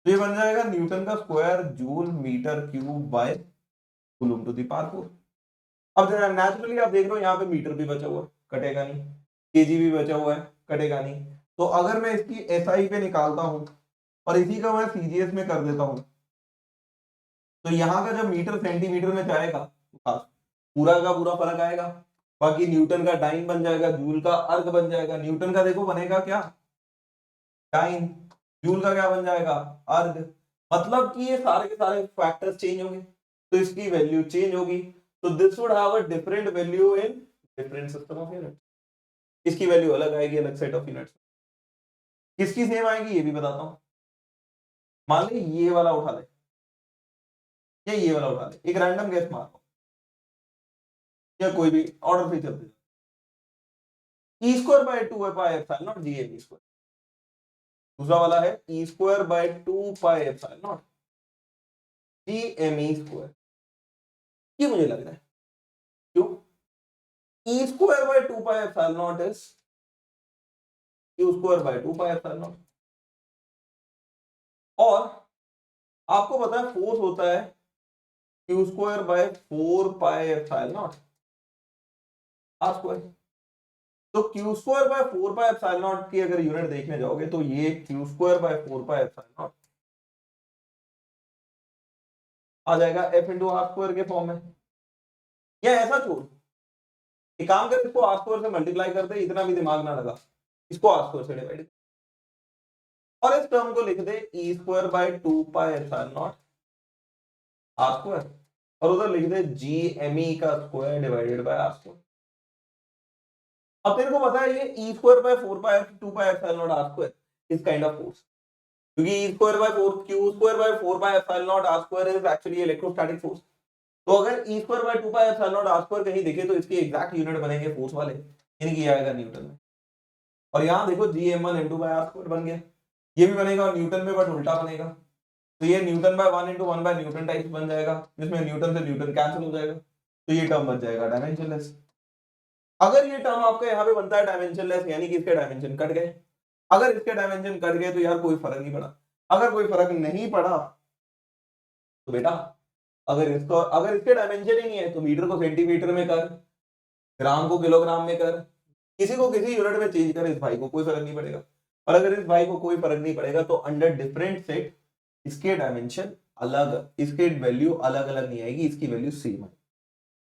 तो ये बन जाएगा न्यूटन का square joule metre cube by coulomb to the power 4। अब नेचुरली आप देख रहे हो यहाँ पे मीटर भी बचा हुआ है, कटेगा नहीं, केजी भी बचा हुआ है, कटेगा नहीं। तो अगर मैं इसकी एसआई पे निकालता हूं और इसी का मैं सीजीएस में कर देता हूं, तो यहाँ का जब मीटर सेंटीमीटर में जाएगा पूरा का पूरा फर्क आएगा। बाकी न्यूटन का डाइन बन जाएगा, जूल का अर्ग बन जाएगा। न्यूटन का देखो बनेगा क्या? डाइन। जूल का क्या बन जाएगा? अर्ग। मतलब कि ये सारे के सारे फैक्टर्स चेंज होंगे, तो इसकी वैल्यू चेंज होगी। तो this would have a different value in different system of unit. इसकी वैल्यू अलग आएगी अलग सेट ऑफ यूनिट्स। किसकी सेम आएगी ये भी बताता हूं। मान ली ये वाला उठा ले या ये वाला उठा ले, एक रैंडम गैस मार लो या कोई भी ऑर्डर से चलते, E square by 2 pi epsilon naught G M E square. दूसरा वाला है E square by 2 pi epsilon naught G M E square. ये मुझे लग रहा है क्यों? E square by 2 pi epsilon naught is Q square by 2 pi epsilon naught. और आपको पता है फोर्स होता है Q square by 4 pi epsilon not R square. तो Q square by 4 pi epsilon naught की अगर यूनिट देखने जाओगे तो ये Q square by 4 pi epsilon naught आ जाएगा एफ इंटू आर स्क्वायर के फॉर्म में। या ऐसा छोड़, एक काम कर, इसको आर स्क्वायर से मल्टीप्लाई कर दे, इतना भी दिमाग ना लगा, इसको आर स्क्वायर से डिवाइड और इस टर्म को लिख दे E square by 2 pi epsilon not R square, और उधर लिख दे जी एम ई का square divided by R square. अब तेरे को पता है ये E square by 4 pi 2 pi epsilon not R square इस काइंड ऑफ फोर्स, क्योंकि E square by 4 Q square by 4 pi epsilon not R square is actually electrostatic force. तो अगर E square by 2 pi epsilon not R square कहीं दिखे तो इसके exact unit बनेंगे force वाले, यानी कि आएगा न्यूटन में। और यहां देखो GM1 m2 bye R square बन गया, ये भी बनेगा और न्यूटन में बट उल्टा बनेगा। तो ये newton by 1 into 1 by newton types बन जाएगा, जिसमें न्यूटन से न्यूटन कैंसिल हो जाएगा, तो ये टर्म बन जाएगा डायमेंशनलेस। अगर ये टर्म आपका यहाँ पे बनता है डायमेंशनलेस, यानी कि इसके डायमेंशन कट गए। अगर इसके डायमेंशन कट गए तो यार कोई फर्क नहीं पड़ा। अगर कोई फर्क नहीं पड़ा तो बेटा अगर इसके डायमेंशन ही नहीं है तो मीटर को सेंटीमीटर में कर, ग्राम को किलोग्राम में कर, किसी को किसी यूनिट में चेंज कर, इस भाई को कोई फर्क नहीं पड़ेगा। और अगर इस भाई को कोई फर्क नहीं पड़ेगा तो अंडर डिफरेंट सेट इसके डायमेंशन अलग, इसके वैल्यू अलग अलग नहीं आएगी, इसकी वैल्यू सेम है।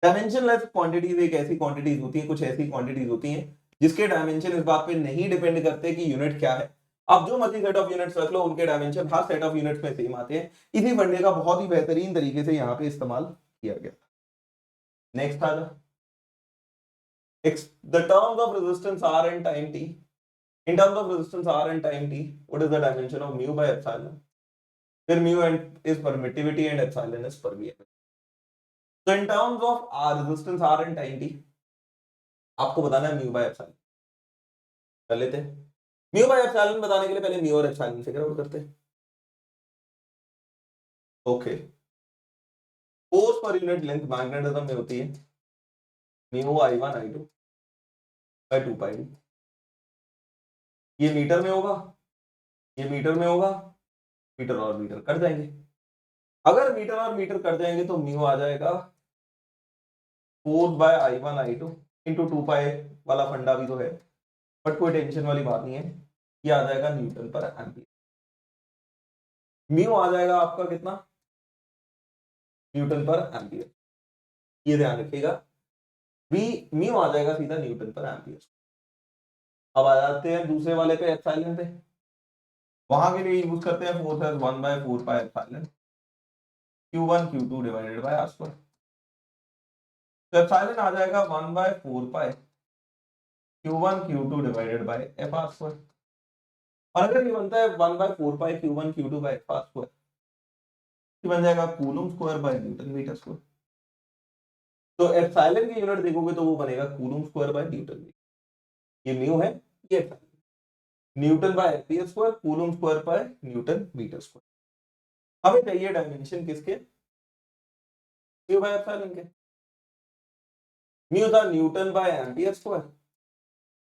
डायमेंशनलेस क्वांटिटीज एक ऐसी क्वांटिटीज होती है, कुछ ऐसी क्वांटिटीज होती हैं जिसके डायमेंशन इस बात पे नहीं डिपेंड करते कि यूनिट क्या है। आप जो मर्जी सेट ऑफ यूनिट्स रख लो, उनके dimension her set of units में सेम आते हैं। इसी फंडे का बहुत ही बेहतरीन तरीके से यहाँ पे इस्तेमाल किया गया। नेक्स्ट आ जाओ, the terms of resistance R and time t. In terms of resistance R and time t, what is the dimension of mu by epsilon? Where mu and is permittivity and epsilon is permeability. So in terms of R resistance R and time t, आपको बताना है mu by epsilon। कर लेते हैं। mu by epsilon बताने के लिए पहले mu और epsilon फिगर आउट करते हैं। Okay, force per unit length magnetism में होती है mu I1 I2 by 2 pi d। ये मीटर में होगा ये मीटर में होगा, मीटर और मीटर कट जाएंगे। अगर मीटर और मीटर कट जाएंगे तो म्यू आ जाएगा 4/I1I2 इंटू 2 पाई वाला फंडा भी तो है, बट कोई टेंशन वाली बात नहीं है, ये आ जाएगा न्यूटन पर एम्पियर। म्यू आ जाएगा आपका कितना, न्यूटन पर एम्पियर, ये ध्यान रखिएगा। वी म्यू आ जाएगा सीधा न्यूटन पर एम्पियर। अब आ जाते हैं दूसरे वाले पे, एप्सिलॉन पे। वहां के लिए यूज करते हैं force as 1/4 pi epsilon Q1 Q2 divided by R square. तो एप्सिलॉन आ जाएगा 1/4 pi Q1 Q2 divided by F R square. और अगर ये बनता है 1/4 pi Q1 Q2 by F R square, ये बन जाएगा coulomb square by newton metre square. तो एप्सिलॉन की यूनिट देखोगे तो वो बनेगा coulomb square by newton metre. ये म्यू है, ये newton by ampere square, coulomb square by newton metre square. हमें चाहिए डायमेंशन किसके, म्यू बाय एप्सिलॉन के। म्यू था न्यूटन बाय एम्पियर स्क्वायर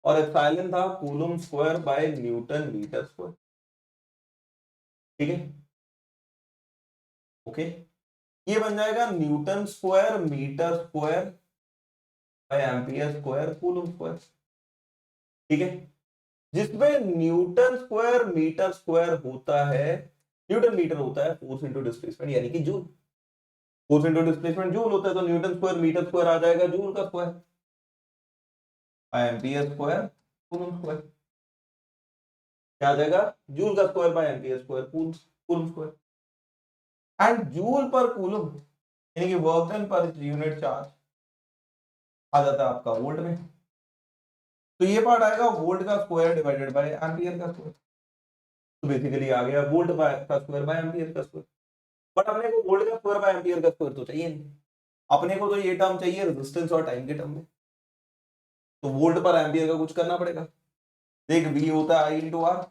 और एप्सिलॉन था coulomb square by newton metre square. ठीक है, ओके। ये बन जाएगा newton square metre square by ampere square coulomb square. ठीक है, जिसमें न्यूटन स्क्वायर मीटर स्क्वायर होता है, न्यूटन मीटर होता है फोर्स इनटू डिस्प्लेसमेंट यानी कि joule. Force into displacement joule होता है, तो न्यूटन स्क्वायर मीटर स्क्वायर आ जाएगा जूल का square by ampere square coulomb square. क्या आ जाएगा, जूल का square by ampere square coulomb square. And joule पर कूलम यानी कि वर्क डन पर यूनिट चार्ज आ जाता है आपका वोल्ट में। तो ये पार्ट आएगा वोल्ट का स्क्वायर डिवाइडेड बाय एम्पियर का स्क्वायर। तो बेसिकली आ गया वोल्ट का स्क्वायर बाय एम्पियर का स्क्वायर। बट अपने को वोल्ट का स्क्वायर बाय एम्पियर का स्क्वायर तो चाहिए नहीं, अपने को तो ये टर्म चाहिए रेजिस्टेंस और टाइम के टर्म में। तो वोल्ट पर एम्पियर का कुछ करना पड़ेगा। देख V होता है I इंटू आर,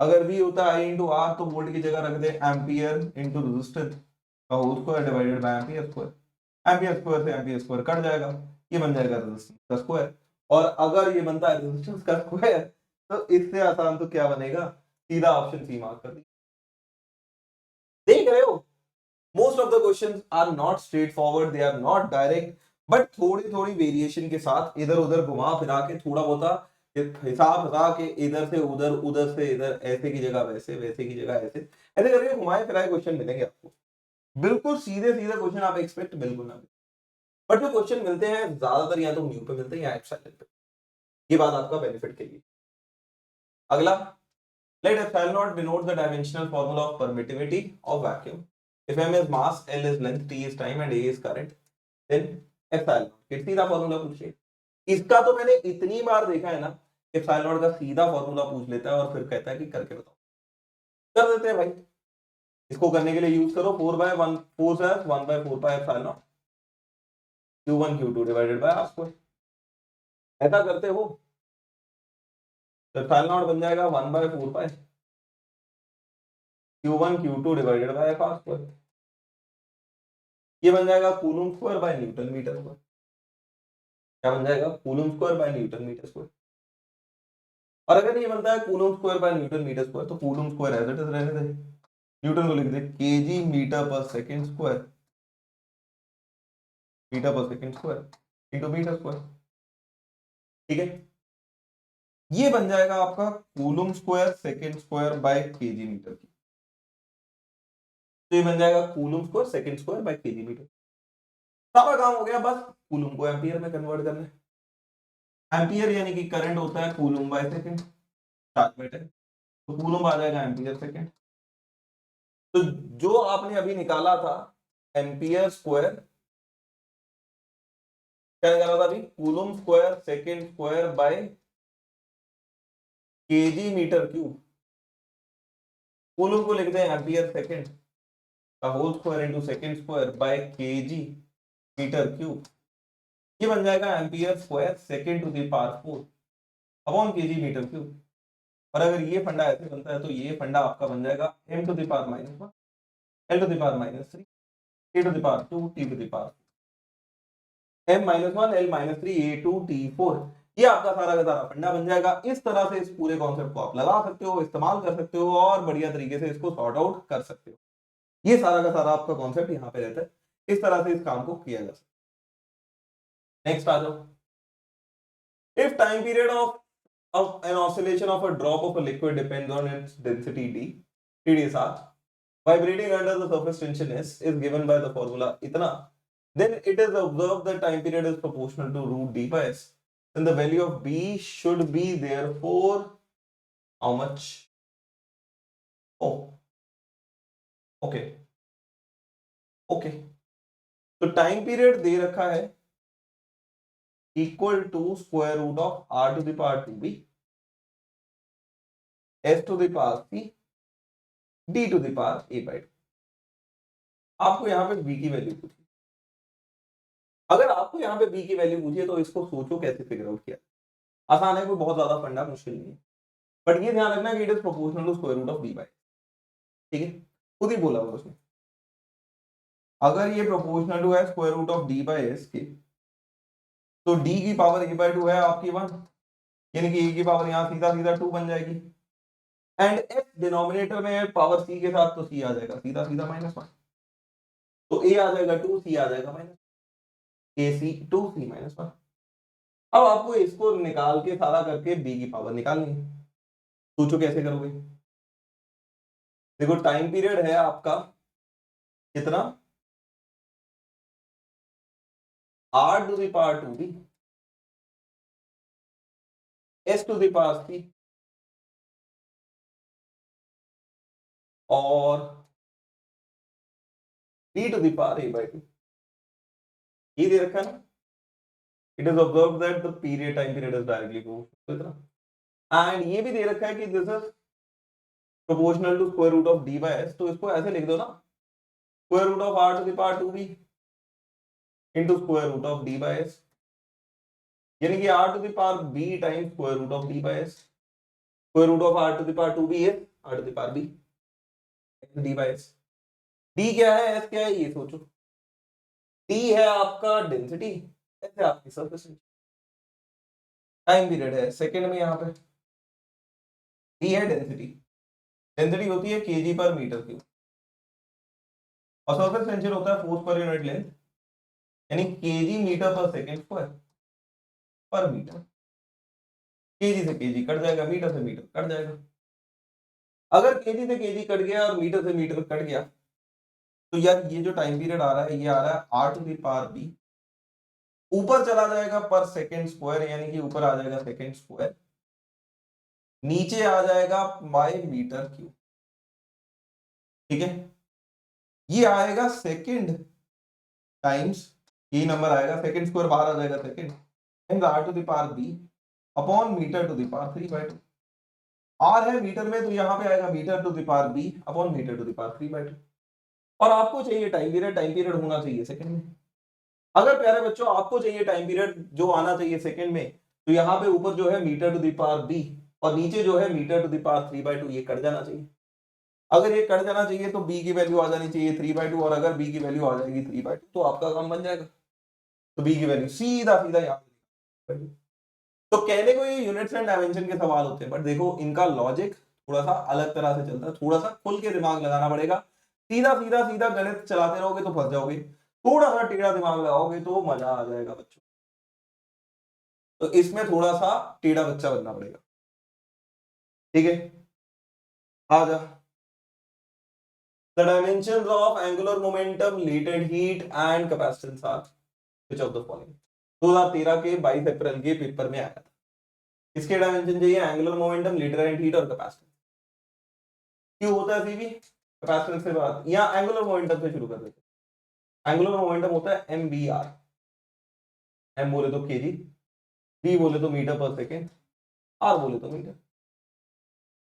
अगर V होता है I इंटू आर तो वोल्ट की जगह रख दे एम्पियर इंटू रेजिस्टेंस का whole square divided by ampere square. Ampere square से एम्पियर स्क्वायर कट जाएगा, ये बन जाएगा रेजिस्टेंस का स्क्वायर। और अगर ये बनता है रेजिस्टेंस का स्क्वायर तो इससे आसान तो क्या बनेगा, सीधा ऑप्शन सी मार्क कर दी। देख रहे हो, most of the questions are not straightforward, they are not direct, but थोड़ी थोड़ी वेरिएशन के साथ इधर उधर घुमा फिरा के थोड़ा बहुत हिसाब हटा के इधर से उधर उधर से इधर, ऐसे की जगह वैसे वैसे की जगह ऐसे, ऐसे करके घुमाए फिराए क्वेश्चन मिलेंगे आपको। बिल्कुल सीधे सीधे क्वेश्चन आप एक्सपेक्ट बिल्कुल ना, बट जो क्वेश्चन मिलते हैं ज्यादातर या तो म्यू पे मिलते हैं या एप्सिलॉन पे। ये बात आपका बेनिफिट के लिए। अगला, let epsilon naught denote the dimensional formula of permittivity of vacuum. If m is mass, L is length, T is time and A is current, then epsilon naught सीधा फॉर्मूला पूछे। इसका तो मैंने इतनी बार देखा है ना, epsilon naught का सीधा फॉर्मूला पूछ लेता है और फिर कहता है कि करके बताओ। कर देते हैं भाई, इसको करने के लिए यूज करो 4/1 फोर्स है 1/4 pi epsilon naught Q1 Q2 divided by r square. ऐसा करते हो तो एप्सिलॉन नॉट बन जाएगा 1/4 pi Q1 Q2 divided by f r square. ये बन जाएगा coulomb square by newton metre square. क्या बन जाएगा, coulomb square by newton metre square. और अगर ये बनता है coulomb square by newton metre square तो coulomb square as it is रहने दे, न्यूटन को लिख दे KG metre per second square, metre per second square into metre square. ठीक है, ये बन जाएगा आपका coulomb square second square by KG metre की। तो ये बन जाएगा coulomb square second square by KG metre. सारा काम हो गया, बस कूलम को एम्पियर में कन्वर्ट करना है। एम्पियर यानी कि करंट होता है कूलम बाय सेकंड, चार्ज में है तो कूलम आ जाएगा एम्पियर सेकंड। तो जो आपने अभी निकाला था एम्पियर स्क्वायर, क्या निकाला था अभी, coulomb square second square by KG metre cube. Coulomb को लिखते हैं एम्पियर सेकंड का whole square into second square by KG metre cube. ये बन जाएगा ampere square second to the power 4 upon KG metre cube. और अगर ये फंडा ऐसे बनता है तो ये फंडा आपका बन जाएगा m to the power -1 l to the power -3 a to the power 2 t to the power m -1 l -3 a 2 t 4 ये आपका सारा का सारा फंडा बन जाएगा। इस तरह से इस पूरे कॉन्सेप्ट को आप लगा सकते हो, इस्तेमाल कर सकते हो और बढ़िया तरीके से इसको सॉर्ट आउट कर सकते हो। ये सारा का सारा आपका कॉन्सेप्ट यहाँ पे रहता है, इस तरह से इस काम को किया जा सकता है। नेक्स्ट आ जाओ। If time period of an oscillation of a drop of a liquid depends on its density d, TDSR, vibrating under the surface tension S is given by the formula itna, then it is observed that time period is proportional to root d by S. Then the value of B should be therefore how much? Oh, okay, okay. तो time period दे रखा है equal to square root of r to the power 2b s to the power c d to the power a by 2। आपको यहाँ पे b की value पूछी। अगर आपको यहाँ पे b की वैल्यू पूछी है तो इसको सोचो कैसे फिगर आउट किया। आसान है, कोई बहुत ज्यादा फंडा मुश्किल नहीं है, बट ये ध्यान रखना कि it is proportional to square root of b by, ठीक है, खुद ही बोला हुआ उसने। अगर ये प्रोपोर्शनल टू है square root of d by s के, तो d की पावर a बाय 2 है आपकी 1, यानी कि a की पावर यहाँ सीधा सीधा 2 बन जाएगी, एंड f डिनोमिनेटर में पावर c के साथ तो c आ जाएगा सीधा सीधा -1, तो a आ जाएगा 2, c आ जाएगा माइनस, ac 2 c -1। अब आपको इसको निकाल के सारा करके b की पावर निकालनी है। सोचो कैसे करोगे। देखो टाइम पीरियड है आपका कितना, r to the power 2b s to the power c और d to the power a by 2, ये दे रखा है ना। It is observe that the period time period is directly proportional, and ये भी दे रखा है कि this is proportional to square root of d by s, तो इसको ऐसे लिख दो ना, square root of r to the power 2b into square root of d by s, यानी कि r to the power b times square root of d by s। Square root of r to the power 2b है r to the power b d by s। d क्या है, s क्या है, ये सोचो। d है आपका density, s है आपकी सरफेस टेंशन। टाइम पीरियड है सेकंड में, यहाँ पे d है डेंसिटी, डेंसिटी होती है kg पर मीटर क्यूब, और सरफेस टेंशन होता है फोर्स पर यूनिट लेंथ, यानी kg metre per second square पर मीटर। kg से kg कट जाएगा, मीटर से मीटर कट जाएगा। अगर kg से kg कट गया और मीटर से मीटर कट गया, तो यार ये जो टाइम पीरियड आ रहा है ये आ रहा है r to the power b, ऊपर चला जाएगा पर सेकंड स्क्वायर, यानी कि ऊपर आ जाएगा सेकंड स्क्वायर, नीचे आ जाएगा बाय मीटर क्यूब, ठीक है। ये आएगा सेकंड टाइम्स, ये नंबर आएगा सेकंड स्क्वायर बाहर आ जाएगा second, and r to the power b upon metre to the power 3 by 2। r है मीटर में, तो यहाँ पे आएगा metre to the power b upon metre to the power 3 by 2। और आपको चाहिए टाइम पीरियड, टाइम पीरियड होना चाहिए सेकंड में। अगर प्यारे बच्चों आपको चाहिए टाइम पीरियड जो आना चाहिए सेकंड में, तो यहाँ पे ऊपर जो है metre to the power b और नीचे जो है metre to the power 3 by 2, ये कट जाना चाहिए। अगर ये कट जाना चाहिए तो b की वैल्यू आ जानी चाहिए 3 बाय 2, और अगर b की वैल्यू आ जाएगी 3 बाय 2 तो आपका काम बन जाएगा। तो b की वैल्यू सीधा सीधा यहाँ पे। तो कहने को ये यूनिट्स एंड डायमेंशन के सवाल होते हैं, बट देखो इनका लॉजिक थोड़ा सा अलग तरह से चलता है, थोड़ा सा खुल के दिमाग लगाना पड़ेगा। सीधा सीधा सीधा गणित चलाते रहोगे तो फंस जाओगे, थोड़ा सा टेढ़ा दिमाग लगाओगे तो मजा आ जाएगा बच्चों। तो इसमें थोड़ा सा टेढ़ा बच्चा बनना पड़ेगा, ठीक है। आ जा। The dimensions of angular momentum, latent heat and capacitance are which of the following? 2013 के 22 अप्रैल के पेपर में आया था। इसके डायमेंशन चाहिए एंगुलर मोमेंटम, लेटेंट हीट और कैपेसिटेंस। क्यों होता है सीवी? कैपेसिटेंस से बात, यहाँ एंगुलर मोमेंटम से शुरू कर देते हैं। एंगुलर मोमेंटम होता है MBR, M बोले तो केजी, B बोले तो मीटर पर सेकेंड, R बोले तो मीटर।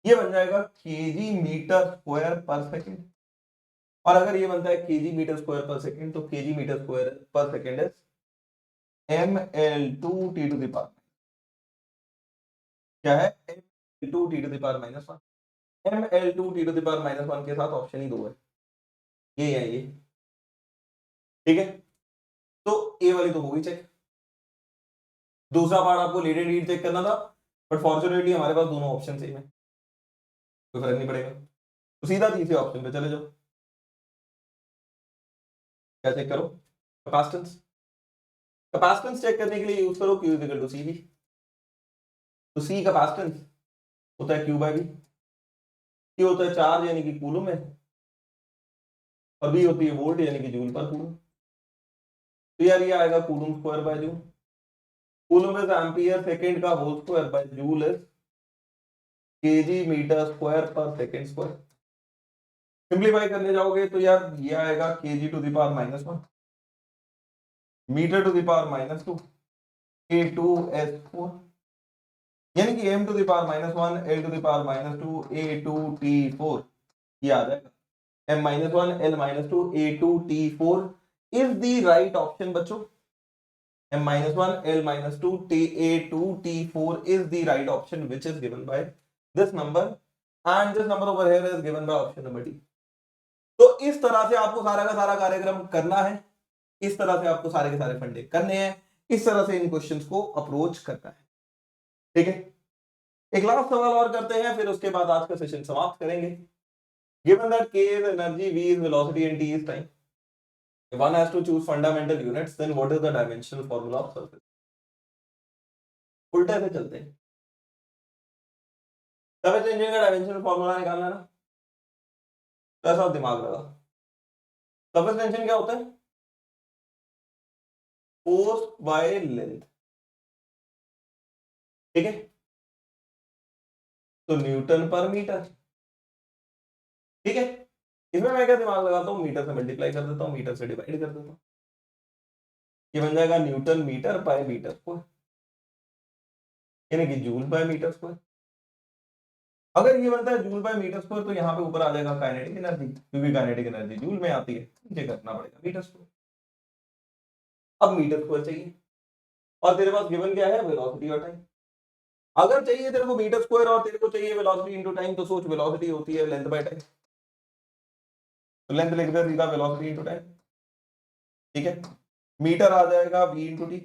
ये बन जाएगा KG metre square per second, और अगर ये बनता है KG metre square per second, तो KG metre square per second is ml2 t to the power, क्या है, ml2 t to the power -1। ml2 t to the power -1 के साथ ऑप्शन ही 2 है, ये है ये, ठीक है। तो ए वाली तो होगी चेक। दूसरा पार्ट आपको लेटेंट हीट चेक करना था, बट फॉर्चुनेटली हमारे पास दोनों ऑप्शन सेम है, कोई फर्क नहीं पड़ेगा। तो सीधा तीसरे ऑप्शन पे चले जाओ। क्या चेक करो? कैपेसिटेंस। कैपेसिटेंस चेक करने के लिए यूज करो Q इक्वल टू CV। तो C कैपेसिटेंस होता है Q बाय V, Q होता है चार्ज यानी कि कूलम में, और V होती है वोल्ट यानी कि जूल पर कूलम। तो यार ये आएगा coulomb square by joule. Coulomb is ampere second का whole square by joule is KG metre square पर सेकंड स्क्वायर। सिंप्लीफाई करने जाओगे तो यार ये आएगा KG to the power -1 metre to the power -2 A2S4 यानी कि m to the power -1 L to the power -2 A2T4 ये आ जाएगा। m-1 L-2 A2T4 is the right option बच्चों। m-1 L-2 A2T4 is the right option which is given by this number and this number over here is given by option number D। तो इस तरह से आपको सारा का सारा कार्यक्रम करना है, इस तरह से आपको सारे के सारे फंडे करने हैं, इस तरह से इन क्वेश्चंस को अप्रोच करना है। ठीक है, एक लास्ट सवाल और करते हैं, फिर उसके बाद आज का सेशन समाप्त करेंगे। Given that K is energy, V is velocity and T is time, if one has to choose fundamental units, then what is the dimensional formula of surface? उल्टे से चलते हैं। सरफेस टेंशन का डायमेंशनल फॉर्मूला निकालना है ना, तो ऐसा दिमाग लगा। सरफेस टेंशन क्या होता है? Force by length. ठीक है, तो न्यूटन पर मीटर। ठीक है, इसमें मैं क्या दिमाग लगाता हूं, मीटर से मल्टीप्लाई कर देता हूं, मीटर से डिवाइड कर देता हूं, ये बन जाएगा newton metre by metre square यानी कि जूल बाय मीटर स्क्वायर। अगर ये बनता है जूल बाय मीटर स्क्वायर तो यहाँ पे ऊपर आ जाएगा काइनेटिक एनर्जी, क्योंकि काइनेटिक एनर्जी जूल में आती है, नीचे करना पड़ेगा मीटर स्क्वायर। अब मीटर स्क्वायर चाहिए और तेरे पास गिवन क्या है, वेलोसिटी और टाइम। अगर चाहिए तेरे को मीटर स्क्वायर और तेरे को चाहिए वेलोसिटी इनटू टाइम, तो सोच वेलोसिटी होती है लेंथ बाय टाइम, तो लेंथ लिख दे सीधा वेलोसिटी इनटू टाइम। ठीक है, मीटर आ जाएगा v इनटू टी।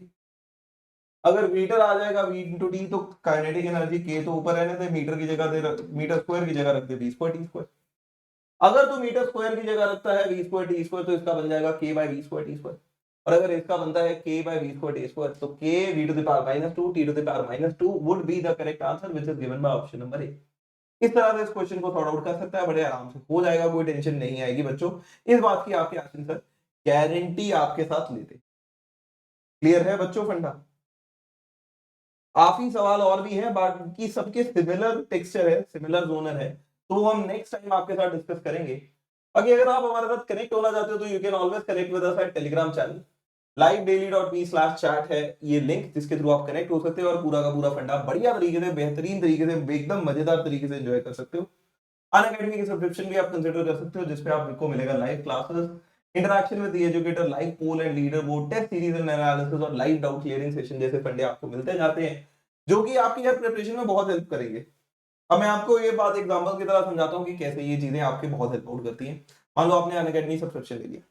अगर मीटर आ जाएगा v इनटू टी तो काइनेटिक एनर्जी k तो ऊपर रहने दे, मीटर की जगह दे, मीटर स्क्वायर की जगह रख दे v स्क्वायर टी स्क्वायर। अगर तो मीटर स्क्वायर की जगह रखता है v स्क्वायर टी स्क्वायर तो इसका बन जाएगा k by v square T square, और अगर इसका बनता है k by v square T square तो k v to the power -2 t to the power -2 would be the correct answer which is given by option number A. इस तरह से इस क्वेश्चन को सॉर्ट आउट कर सकता है, बड़े आराम से हो जाएगा, कोई टेंशन नहीं आएगी बच्चों, इस बात की आपके आशीष सर गारंटी आपके साथ लेते। क्लियर है बच्चों फंडा? काफी सवाल और भी हैं, बाकी सबके सिमिलर टेक्सचर है, सिमिलर जोनर है, तो हम नेक्स्ट टाइम आपके साथ डिस्कस करेंगे। बाकी अगर आप हमारे साथ कनेक्ट होना चाहते हो तो you can always connect with us at Telegram channel livedaily.me/chat है ये लिंक, जिसके थ्रू आप कनेक्ट हो सकते हो और पूरा का पूरा फंडा बढ़िया तरीके से, बेहतरीन तरीके से, एकदम मजेदार तरीके से एंजॉय कर सकते हो। अनअकैडमी की सब्सक्रिप्शन भी आप कंसीडर कर सकते हो, जिसपे आपको मिलेगा live classes, interaction with the educator, live poll and leader board, test series and analysis और लाइव डाउट क्लियरिंग सेशन जैसे फंडे आपको मिलते जाते हैं, जो कि आपकी यार प्रिपरेशन में बहुत हेल्प करेंगे। अब मैं आपको ये बात एग्जांपल की तरह समझाता हूँ कि कैसे ये चीजें आपके बहुत हेल्प आउट करती हैं। मान लो आपने अनअकैडमी सब्सक्रिप्शन ले लिया,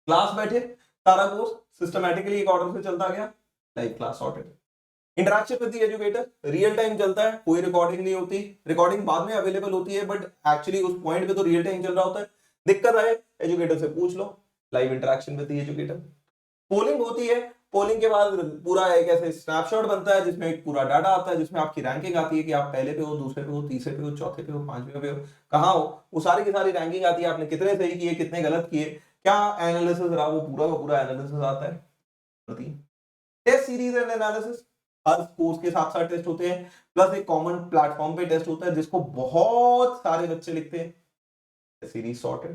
क्लास बैठे, सारा कोर्स सिस्टमैटिकली एक ऑर्डर से चलता गया, live class sorted, interaction with the educator real time चलता है, कोई रिकॉर्डिंग नहीं होती, रिकॉर्डिंग बाद में अवेलेबल होती है बट एक्चुअली उस पॉइंट पे तो रियल टाइम चल रहा होता है, दिक्कत आए एजुकेटर से पूछ लो, live interaction with the educator. Polling होती है, पोलिंग के बाद पूरा एक ऐसे स्नैपशॉट बनता है जिसमें एक पूरा डाटा आता है, जिसमें आपकी रैंकिंग आती है कि आप पहले पे हो, दूसरे पे हो, तीसरे पे हो, चौथे पे हो, पांचवें पे हो, कहाँ हो, वो सारी की सारी रैंकिंग आती है, आपने कितने सही किए, कितने गलत किए, क्या एनालिसिस रहा, वो पूरा का पूरा एनालिसिस आता है। टेस्ट सीरीज एंड एनालिसिस हर कोर्स के साथ साथ टेस्ट होते हैं, प्लस एक कॉमन प्लेटफॉर्म पे टेस्ट होता है जिसको बहुत सारे बच्चे लिखते हैं, series sorted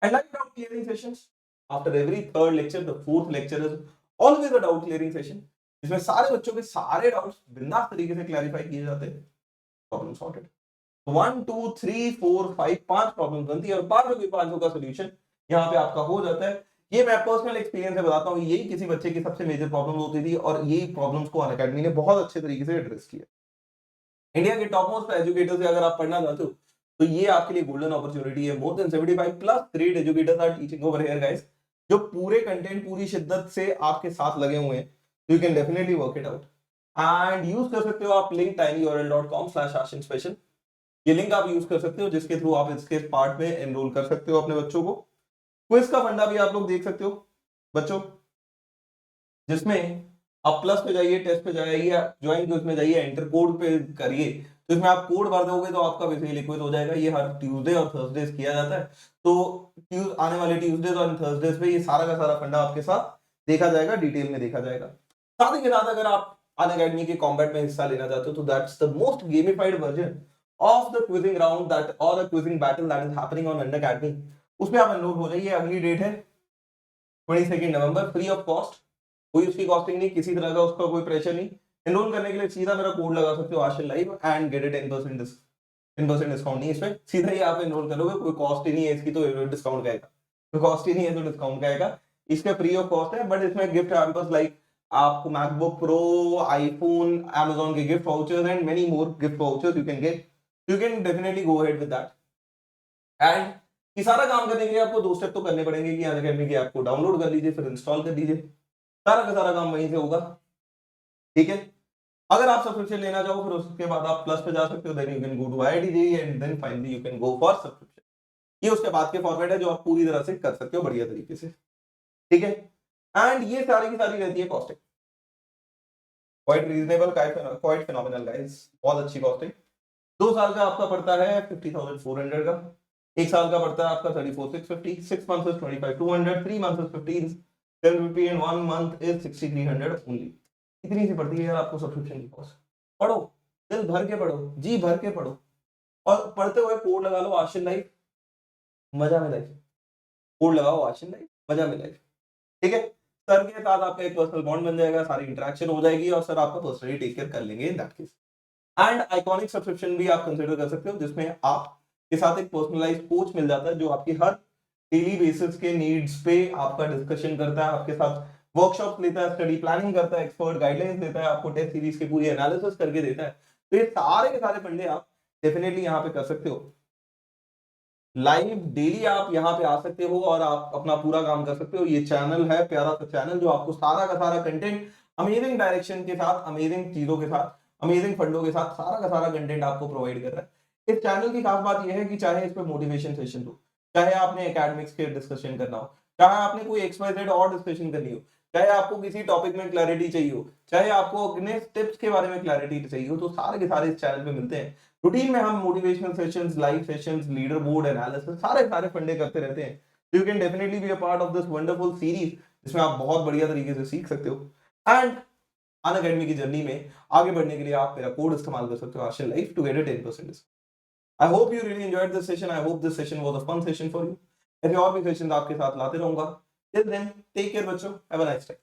and live doubt clearing sessions after every third lecture, the fourth lecture is always a doubt clearing session, जिसमें सारे बच्चों के सारे डाउट्स बिंदास तरीके से क्लैरिफाई किए जाते हैं, प्रॉब्लम सॉर्टेड। 1 2 3 4 5 5 प्रॉब्लम बनती है और पांचों की पांचों का सोल्यूशन यहाँ पे आपका हो जाता है। ये मैं पर्सनल एक्सपीरियंस से बताता हूँ, यही किसी बच्चे की सबसे मेजर प्रॉब्लम होती थी और यही प्रॉब्लम्स को अनअकैडमी ने बहुत अच्छे तरीके से एड्रेस किया। इंडिया के टॉप मोस्ट एजुकेटर से अगर आप पढ़ना चाहते हो तो ये आपके लिए गोल्डन अपॉर्चुनिटी है। More than 75 plus great educators are teaching over here guys, जो पूरे कंटेंट पूरी शिद्दत से आपके साथ लगे हुए हैं, you can definitely work it out and use कर सकते हो आप लिंक tinyurl.com/AshinSpecial। ये लिंक आप यूज कर सकते हो जिसके थ्रू आप इसके पार्ट में एनरोल कर सकते हो अपने बच्चों को। क्विज का फंडा भी आप लोग देख सकते हो बच्चों, जिसमें आप प्लस पे जाइए, टेस्ट पे जाइए, ज्वाइन क्विज में जाइए, एंटर कोड पे करिए, तो इसमें आप कोड भर दोगे तो आपका बेसिकली क्विज हो जाएगा। ये हर ट्यूसडे और थर्सडे किया जाता है, तो आने वाले ट्यूसडेज और थर्सडेज पे ये सारा का सारा फंडा आपके साथ देखा जाएगा, डिटेल में देखा जाएगा। साथ ही के साथ अगर आप अनअकैडमी के कॉम्बैट में हिस्सा लेना चाहते हो तो that's the most gamified version of the quizzing round that और a quizzing battle that is happening on Unacademy. उसमें आप एनरोल हो जाइए। अगली डेट है 22 नवंबर, फ्री ऑफ कॉस्ट, कोई उसकी कॉस्टिंग नहीं, किसी तरह का उसका कोई प्रेशर नहीं। एनरोल करने के लिए सीधा मेरा कोड लगा सकते हो Ashil live and get it 10% discount नहीं इसमें, सीधा ही आप एनरोल करोगे, कोई कॉस्ट ही नहीं है इसकी, तो डिस्काउंट का आएगा, कोई कॉस्ट ही नहीं है तो डिस्काउंट का आएगा। इसका फ्री ऑफ कॉस्ट है, बट इसमें गिफ्ट हैम्पर्स लाइक आपको मैकबुक प्रो, आईफोन, Amazon के gift vouchers and many more gift vouchers you can get. You can definitely go ahead with that. And ये सारा काम करने के लिए आपको 2 स्टेप तो करने पड़ेंगे कि अनअकैडमी की ऐप को डाउनलोड कर लीजिए, फिर इंस्टॉल कर लीजिए, सारा का सारा काम वहीं से होगा। ठीक है, अगर आप सब्सक्रिप्शन लेना चाहो फिर उसके बाद आप प्लस पे जा सकते हो, then you can go to IITJEE and then finally you can go for subscription. ये उसके बाद के फॉर्मेट है जो आप पूरी तरह से कर सकते हो बढ़िया तरीके से। ठीक है, एंड ये सारी की सारी रहती है costing quite reasonable, quite phenomenal guys, बहुत अच्छी कॉस्टिंग। 2 साल का आपका पड़ता है 50,400 का, 1 साल का पड़ता है आपका 34,650, 6 months is 25,200, 3 months is 15,750 and 1 month is 6,300 only. इतनी सी पड़ती है यार आपको सब्सक्रिप्शन की कॉस्ट। पढ़ो, दिल भर के पढ़ो, जी भर के पढ़ो, और पढ़ते हुए कोड लगा लो आशिन लाइफ, मजा में लाइफ, कोड लगाओ आशिन लाइफ, मजा में लाइफ। ठीक है, सर के साथ आपका एक पर्सनल बॉन्ड बन जाएगा, सारी इंटरेक्शन हो जाएगी और सर आपका पर्सनली टेक केयर कर लेंगे in that case. And iconic subscription भी आप कंसीडर कर सकते हो, जिसमें आपके साथ एक पर्सनलाइज्ड कोच मिल जाता है जो आपकी हर डेली बेसिस के नीड्स पे आपका डिस्कशन करता है, आपके साथ वर्कशॉप लेता है, स्टडी प्लानिंग करता है, एक्सपर्ट गाइडलाइंस देता है, आपको टेस्ट सीरीज के पूरी एनालिसिस करके देता है। तो ये सारे के सारे फंडे आप डेफिनेटली यहाँ पे कर सकते हो। लाइव डेली आप यहाँ पे आ सकते हो और आप अपना पूरा काम कर सकते हो। ये चैनल है प्यारा सा चैनल जो आपको सारा का सारा कंटेंट अमेजिंग डायरेक्शन के साथ, अमेजिंग चीजों के साथ, अमेजिंग फंडों के साथ सारा का सारा कंटेंट आपको प्रोवाइड कर रहा है। इस चैनल की खास बात यह है कि चाहे इस पे मोटिवेशन सेशन हो, चाहे आपने एकेडमिक्स के डिस्कशन करना हो, चाहे आपने कोई XYZ और डिस्कशन करनी हो, चाहे आपको किसी टॉपिक में क्लैरिटी चाहिए हो, चाहे आपको अपने टिप्स के बारे में क्लैरिटी चाहिए हो, तो सारे के सारे इस चैनल पे मिलते हैं। रूटीन में हम motivational sessions, live sessions, leader board analysis, सारे सारे फंडे करते रहते हैं। You can definitely be a part of this wonderful series जिसमें आप बहुत बढ़िया तरीके से सीख सकते हो। एंड अनअकैडमी की जर्नी में आगे बढ़ने के लिए आप मेरा कोड इस्तेमाल कर सकते हो Ashil life to get a 10%। I hope you really enjoyed this session. I hope this session was a fun session for you. ऐसे और भी सेशंस आपके साथ लाते रहूंगा। टिल देन टेक केयर बच्चों, हैव अ नाइस डे।